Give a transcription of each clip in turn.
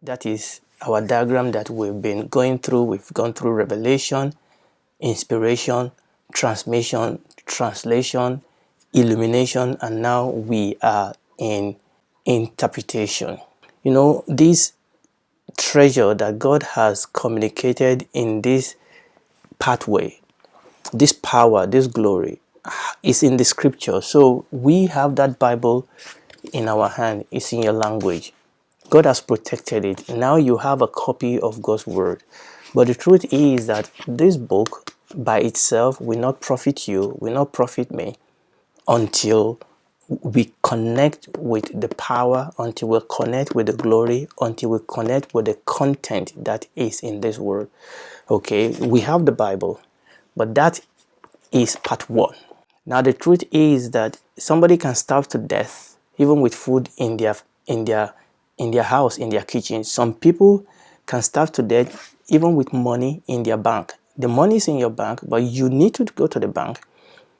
That is our diagram that we've been going through. We've gone through revelation, inspiration, transmission, translation, illumination, and now we are in interpretation. You know, this treasure that God has communicated in this pathway, this power, this glory is in the scripture. So we have that Bible in our hand. It's in your language. God has protected it. Now you have a copy of God's word. But the truth is that this book by itself will not profit you, will not profit me, until we connect with the power, until we connect with the glory, until we connect with the content that is in this word. Okay, we have the Bible, but that is part one. Now the truth is that somebody can starve to death even with food in their house, in their kitchen. Some people can starve to death even with money in their bank. The money is in your bank, but you need to go to the bank.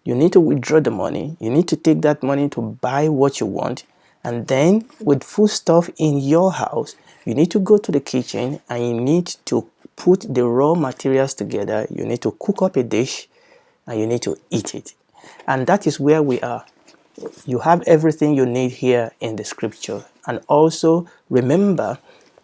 You need to withdraw the money. You need to take that money to buy what you want. And then with food stuff in your house, you need to go to the kitchen and you need to put the raw materials together. You need to cook up a dish and you need to eat it. And that is where we are. You have everything you need here in the scripture. And also remember,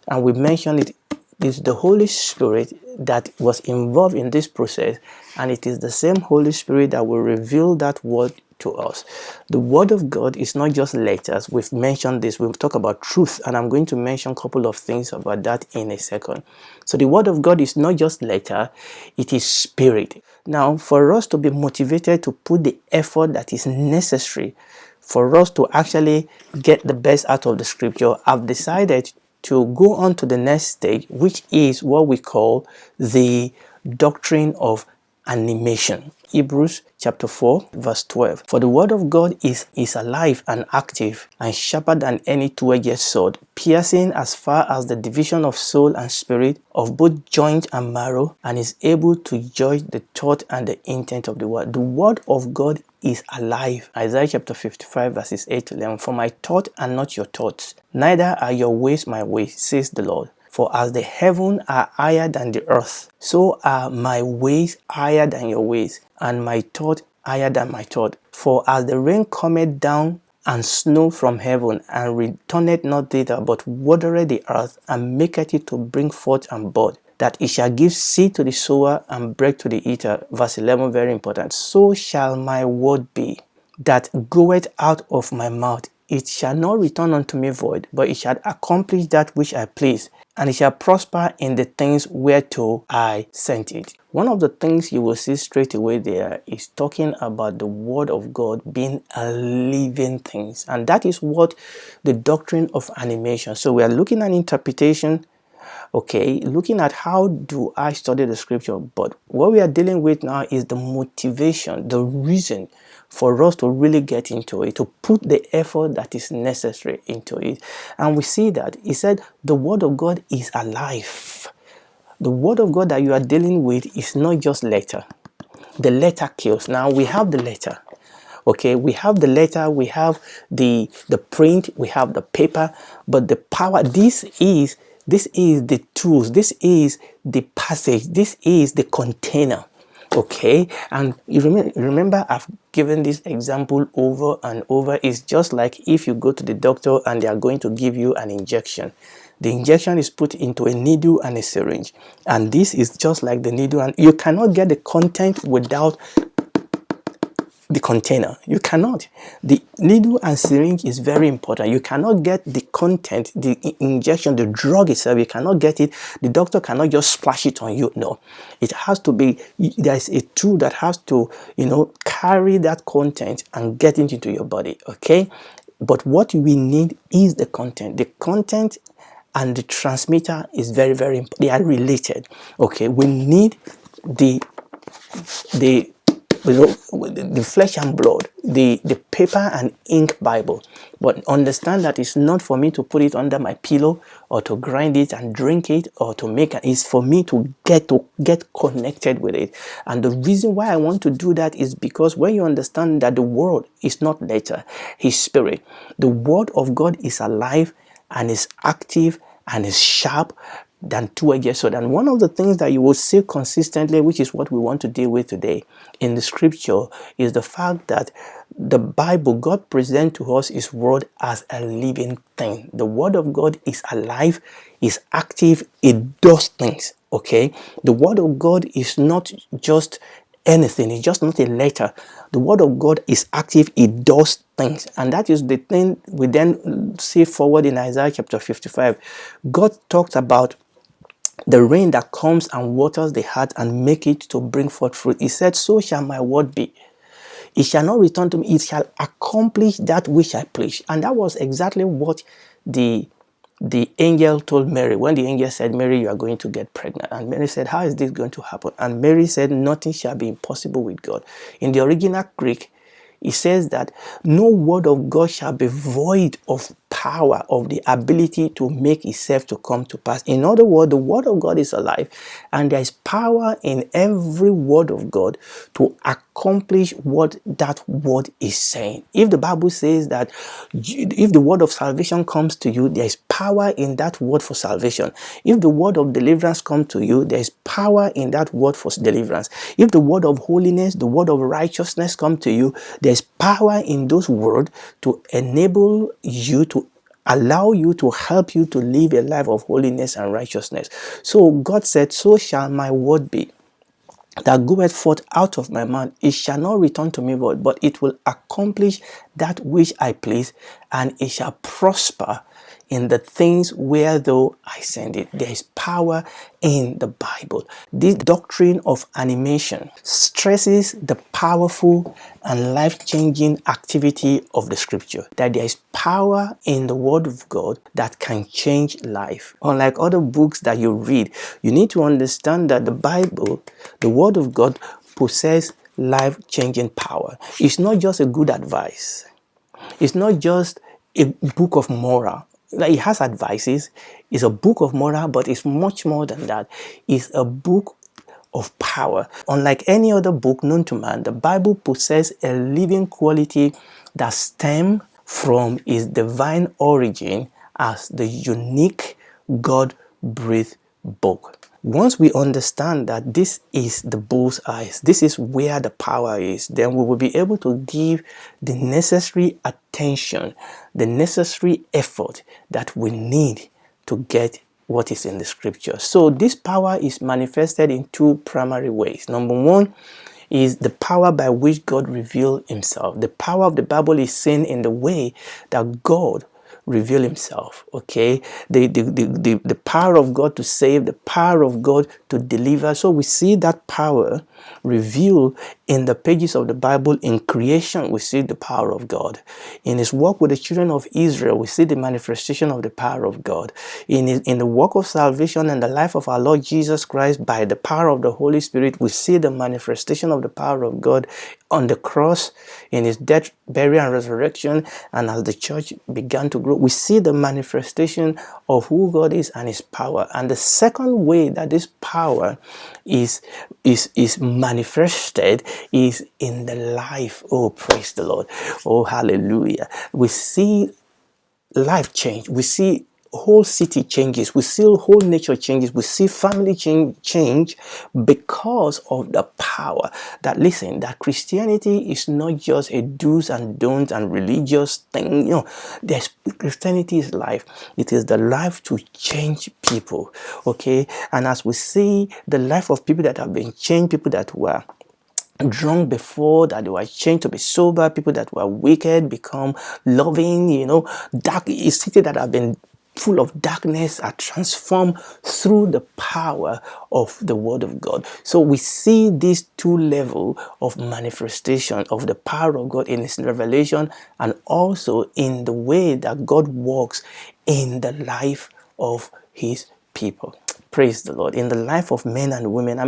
and we mentioned it, it's the Holy Spirit that was involved in this process, and it is the same Holy Spirit that will reveal that word to us. The word of God is not just letters. We've mentioned this. We'll talk about truth, and I'm going to mention a couple of things about that in a second. So the word of God is not just letter, it is spirit. Now, for us to be motivated to put the effort that is necessary for us to actually get the best out of the scripture, I've decided to go on to the next stage, which is what we call the doctrine of animation. Hebrews chapter 4 verse 12. For the word of God is alive and active and sharper than any two-edged sword, piercing as far as the division of soul and spirit, of both joint and marrow, and is able to judge the thought and the intent of the word. The word of God is alive. Isaiah chapter 55 verses 8 to 11. For my thoughts are not your thoughts, neither are your ways my ways, says the Lord. For as the heavens are higher than the earth, so are my ways higher than your ways, and my thought higher than my thought. For as the rain cometh down and snow from heaven, and returneth not thither, but watereth the earth, and maketh it to bring forth and bud, that it shall give seed to the sower and bread to the eater. Verse 11, very important. So shall my word be that goeth out of my mouth. It shall not return unto me void, but it shall accomplish that which I please, and it shall prosper in the things whereto I sent it. One of the things you will see straight away there is talking about the word of God being a living thing. And that is what the doctrine of animation. So we are looking at interpretation, okay, looking at how do I study the scripture. But what we are dealing with now is the motivation, the reason for us to really get into it, to put the effort that is necessary into it. And we see that he said the word of God is alive. The word of God that you are dealing with is not just letter. The letter kills. Now we have the letter. Okay, we have the letter, we have the print, we have the paper, but the power, this is the tools, this is the passage, this is the container. Okay, and you remember I've given this example over and over. It's just like if you go to the doctor and they are going to give you an injection. The injection is put into a needle and a syringe, and this is just like the needle, and you cannot get the content without the container. You cannot. The needle and syringe is very important. You cannot get the content, the injection, the drug itself. You cannot get it. The doctor cannot just splash it on you. No, it has to be, there's a tool that has to, carry that content and get it into your body. Okay, but what we need is the content. The content and the transmitter is very, very important. They are related. Okay, we need the flesh and blood, the paper and ink Bible. But understand that it's not for me to put it under my pillow or to grind it and drink it or to make it. It's for me to get connected with it. And the reason why I want to do that is because when you understand that the word is not letter, his spirit, the word of God is alive and is active and is sharp than two-edged sword. And one of the things that you will see consistently, which is what we want to deal with today in the scripture, is the fact that the Bible, God presents to us his word as a living thing. The word of God is alive, is active, it does things. Okay, the word of God is not just anything, it's just not a letter. The word of God is active, it does things. And that is the thing we then see forward in Isaiah chapter 55. God talks about the rain that comes and waters the heart and make it to bring forth fruit. He said, so shall my word be. It shall not return to me, it shall accomplish that which I please. And that was exactly what the angel told Mary. When the angel said, Mary, you are going to get pregnant. And Mary said, how is this going to happen? And Mary said, nothing shall be impossible with God. In the original Greek, it says that no word of God shall be void of power, of the ability to make itself to come to pass. In other words, the word of God is alive, and there is power in every word of God to accomplish what that word is saying. If the Bible says that if the word of salvation comes to you, there is power in that word for salvation. If the word of deliverance comes to you, there is power in that word for deliverance. If the word of holiness, the word of righteousness come to you, there's power in those words to enable you, to allow you, to help you to live a life of holiness and righteousness. So God said, so shall my word be that goeth forth out of my mouth. It shall not return to me void, but it will accomplish that which I please, and it shall prosper in the things wherethough I send it. There is power in the Bible. This doctrine of animation stresses the powerful and life-changing activity of the scripture, that there is power in the word of God that can change life. Unlike other books that you read, you need to understand that the Bible, the word of God, possesses life-changing power. It's not just a good advice. It's not just a book of moral. Like, it has advices. It's a book of moral, but it's much more than that. It's a book of power. Unlike any other book known to man, the Bible possesses a living quality that stems from its divine origin as the unique God-breathed book. Once we understand that this is the bull's eyes, this is where the power is, then we will be able to give the necessary attention, the necessary effort that we need to get what is in the scripture. So this power is manifested in two primary ways. Number one is the power by which God revealed himself. The power of the Bible is seen in the way that God reveal himself. Okay, the power of God to save, the power of God to deliver. So we see that power revealed in the pages of the Bible. In creation, we see the power of God. In his work with the children of Israel, we see the manifestation of the power of God. In the work of salvation and the life of our Lord Jesus Christ, by the power of the Holy Spirit, we see the manifestation of the power of God on the cross, in his death, burial, and resurrection. And as the church began to grow, we see the manifestation of who God is and his power. And the second way that this power is manifested is in the life. Oh, praise the Lord. Oh, hallelujah. We see life change. We see whole city changes. We see whole nature changes. We see family change because of the power. That, listen, that Christianity is not just a do's and don'ts and religious thing. You know, Christianity is life. It is the life to change people. Okay, and as we see the life of people that have been changed, people that were drunk before, that they were changed to be sober, people that were wicked become loving, dark cities that have been full of darkness are transformed through the power of the word of God. So we see these two levels of manifestation of the power of God in his revelation, and also in the way that God works in the life of his people. Praise the Lord. In the life of men and women.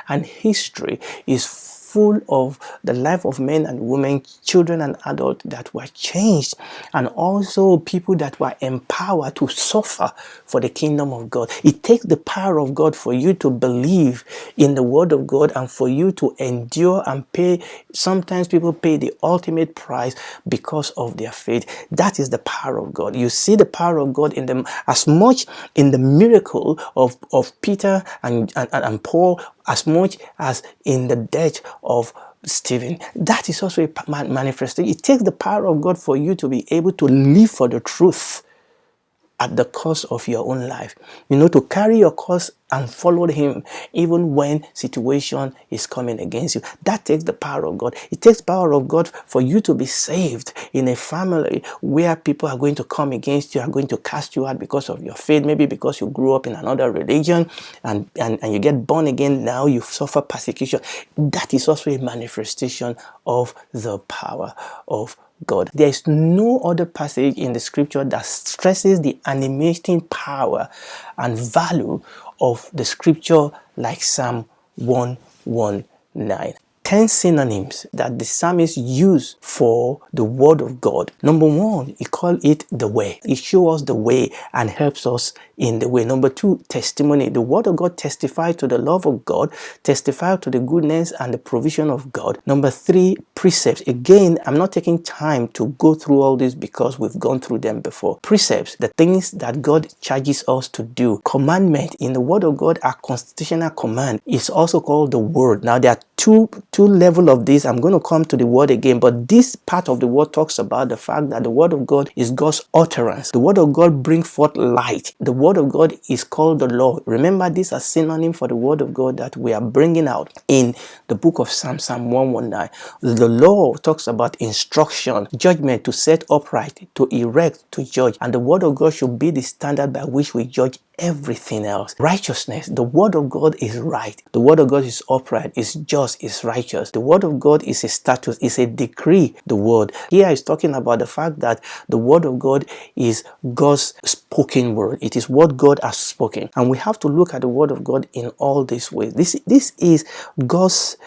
And history is full of the life of men and women, children and adults that were changed, and also people that were empowered to suffer for the kingdom of God. It takes the power of God for you to believe in the word of God and for you to endure and pay. Sometimes people pay the ultimate price because of their faith. That is the power of God. You see the power of God in them as much in the miracle of Peter and Paul, as much as in the death of Stephen. That is also a manifestation. It takes the power of God for you to be able to live for the truth at the cost of your own life. To carry your cross and follow him even when situation is coming against you. That takes the power of God. It takes power of God for you to be saved in a family where people are going to come against you, are going to cast you out because of your faith, maybe because you grew up in another religion and you get born again. Now you suffer persecution. That is also a manifestation of the power of God. There is no other passage in the scripture that stresses the animating power and value of the scripture like Psalm 119. 10 synonyms that the psalmist used for the word of God. Number one, he called it the way. It shows us the way and helps us in the way. Number two, testimony. The word of God testifies to the love of God, testifies to the goodness and the provision of God. Number three, precepts. Again, I'm not taking time to go through all this because we've gone through them before. Precepts, the things that God charges us to do. Commandment, in the word of God, our constitutional command is also called the word. Now, there are two levels of this. I'm going to come to the word again, but this part of the word talks about the fact that the word of God is God's utterance. The word of God brings forth light. The word of God is called the law. Remember, these are synonyms for the word of God that we are bringing out in the book of Psalm 119. The law talks about instruction, judgment, to set upright, to erect, to judge. And the word of God should be the standard by which we judge everything else. Righteousness, the word of God is right. The word of God is upright, is just, is righteous. The word of God is a status, is a decree. The word here is talking about the fact that the word of God is God's spoken word. It is what God has spoken, and we have to look at the word of God in all these ways. This is God's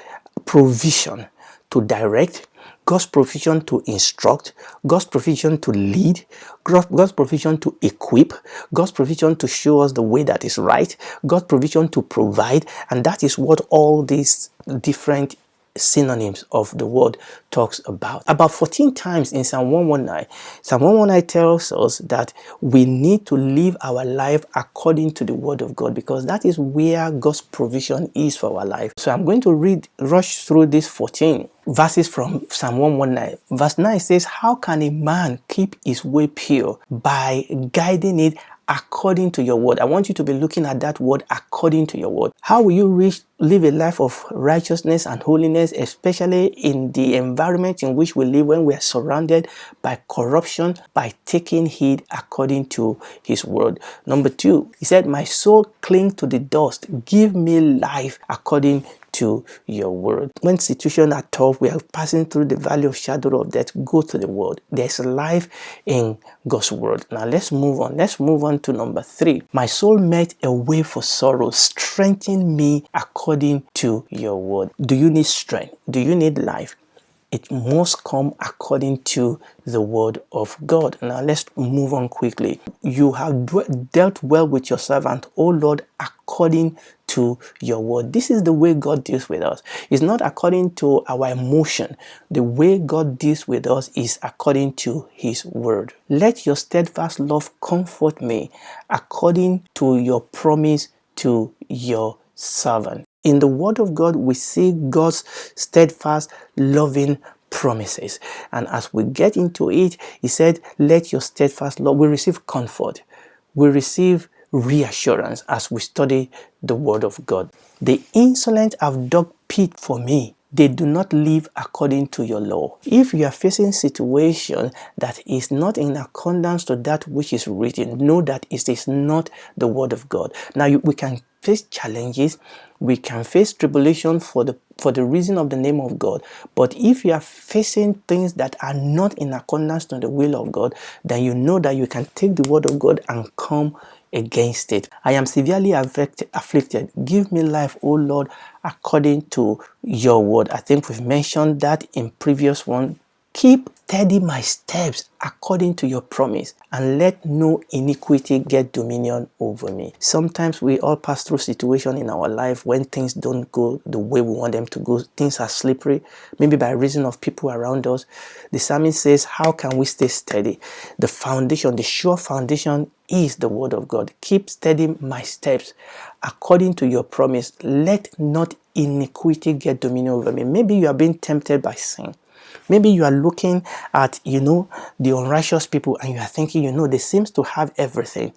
provision to direct, God's provision to instruct, God's provision to lead, God's provision to equip, God's provision to show us the way that is right, God's provision to provide. And that is what all these different synonyms of the word talks about. About 14 times in Psalm 119. Psalm 119 tells us that we need to live our life according to the word of God, because that is where God's provision is for our life. So I'm going to rush through these 14 verses from Psalm 119. Verse 9 says, "How can a man keep his way pure? By guiding it according to your word." I want you to be looking at that word, according to your word. How will you live a life of righteousness and holiness, especially in the environment in which we live, when we are surrounded by corruption? By taking heed according to his word. Number two, he said, "My soul clings to the dust. Give me life according to your word." When situations are tough, we are passing through the valley of shadow of death, go to the word. There's life in God's word. Now let's move on. Let's move on to number three. "My soul made a way for sorrow. Strengthen me according to your word." Do you need strength? Do you need life? It must come according to the word of God. Now let's move on quickly. "You have dealt well with your servant, O Lord, according to your word." This is the way God deals with us. It's not according to our emotion. The way God deals with us is according to his word. "Let your steadfast love comfort me according to your promise to your servant." In the word of God, we see God's steadfast, loving promises. And as we get into it, he said, "Let your steadfast love," we receive comfort. We receive reassurance as we study the word of God. "The insolent have dug pit for me. They do not live according to your law." If you are facing a situation that is not in accordance to that which is written, know that it is not the word of God. Now we can face challenges, we can face tribulation for the reason of the name of God. But if you are facing things that are not in accordance to the will of God, then you know that you can take the word of God and come against it. I am severely afflicted. Give me life, O Lord, according to your word. I think we've mentioned that in previous one. Keep steady my steps according to your promise, and let no iniquity get dominion over me. Sometimes we all pass through situations in our life when things don't go the way we want them to go. Things are slippery, maybe by reason of people around us. The psalmist says, how can we stay steady? The foundation, the sure foundation is the word of God. Keep steady my steps according to your promise. Let not iniquity get dominion over me. Maybe you are being tempted by sin. Maybe you are looking at, the unrighteous people, and you are thinking, they seems to have everything.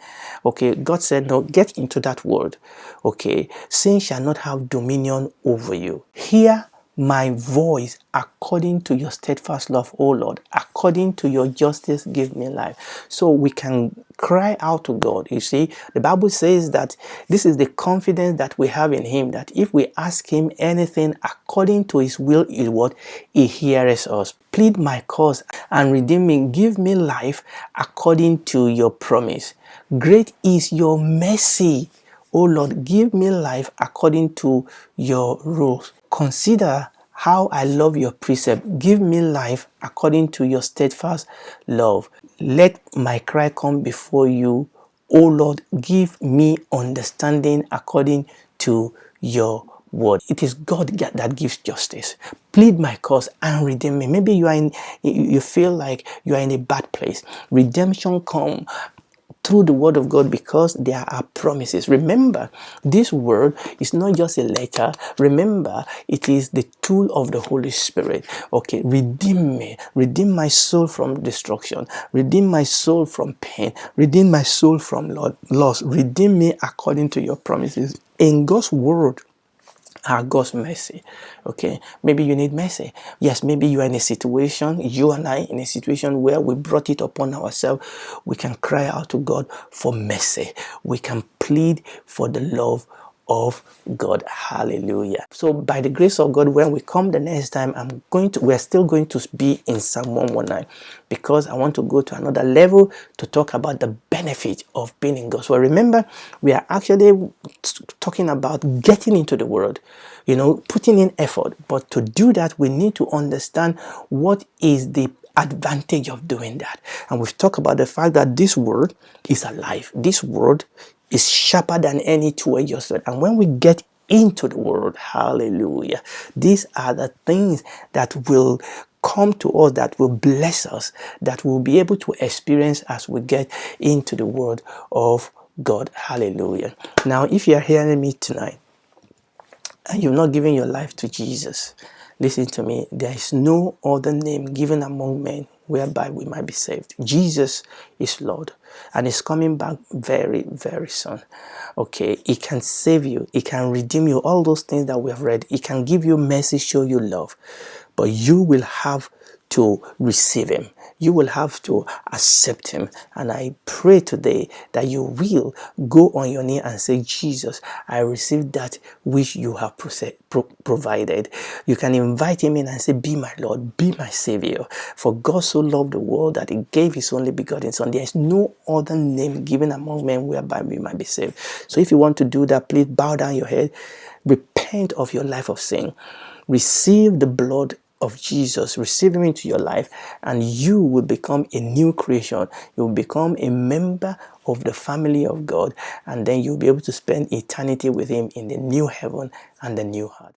Okay, God said, no, get into that word. Okay, sin shall not have dominion over you. Hear my voice according to your steadfast love, O Lord. According to your justice, give me life. So we can cry out to God. You see, the Bible says that this is the confidence that we have in him, that if we ask him anything according to his will, is what he hears us. Plead my cause and redeem me. Give me life according to your promise. Great is your mercy, O Lord. Give me life according to your rules. Consider how I love your precept. Give me life according to your steadfast love. Let my cry come before you, O Lord. Give me understanding according to your word. It is God that gives justice. Plead my cause and redeem me. Maybe you feel like you are in a bad place. Redemption come through the word of God, because there are promises. Remember, this word is not just a letter. Remember, it is the tool of the Holy Spirit. Okay, redeem me. Redeem my soul from destruction. Redeem my soul from pain. Redeem my soul from loss. Redeem me according to your promises. In God's word are God's mercy. Okay, maybe you need mercy. Yes, maybe you are in a situation, you and I, in a situation where we brought it upon ourselves. We can cry out to God for mercy. We can plead for the love of God. Hallelujah. So by the grace of God, when we come the next time, we're still going to be in Psalm 119, because I want to go to another level to talk about the benefit of being in God. So remember, we are actually talking about getting into the word, putting in effort. But to do that, we need to understand what is the advantage of doing that. And we've talked about the fact that this word is alive. This word is sharper than any two-edged sword. And when we get into the word, hallelujah, these are the things that will come to us, that will bless us, that we'll be able to experience as we get into the word of God. Hallelujah. Now, if you're hearing me tonight and you've not given your life to Jesus, listen to me. There is no other name given among men whereby we might be saved. Jesus is Lord, and He's coming back very, very soon. Okay, He can save you. He can redeem you. All those things that we have read. He can give you mercy, show you love. But you will have to receive Him. You will have to accept Him. And I pray today that you will go on your knee and say, Jesus, I receive that which you have provided. You can invite Him in and say, be my Lord, be my Savior. For God so loved the world that He gave His only begotten Son. There is no other name given among men whereby we might be saved. So if you want to do that, please bow down your head. Repent of your life of sin. Receive the blood of Jesus, receive Him into your life, and you will become a new creation. You will become a member of the family of God, and then you'll be able to spend eternity with Him in the new heaven and the new heart.